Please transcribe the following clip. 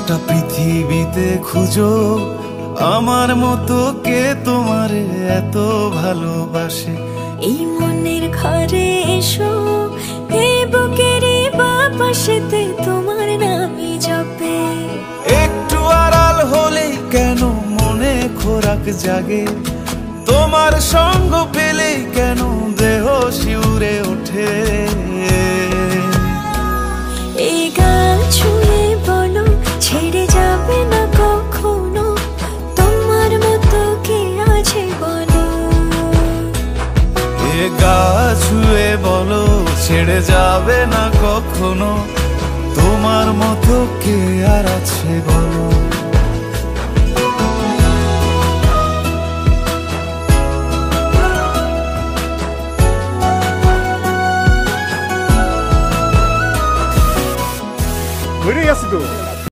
গোটা পৃথিবীতে খুঁজো আমার মতো কে তোমারে এত ভালোবাসে। এই মনের ঘরে এসো, এই বুকের বাপাশেতে তোমার নামই জপে। একটু আড়াল হলেই কেন মনে খোরাক জাগে, তোমার সঙ্গ পেলেই কেন দেহ শিউরে ওঠে। এই গান ছুঁয়ে বলো ছেড়ে যাবে না কখনো, তোমার মতো কে আছে বলো। এ গা ছুঁয়ে বলো ছেড়ে যাবে না কখনো, তোমার মতো কে আর আছে বলো।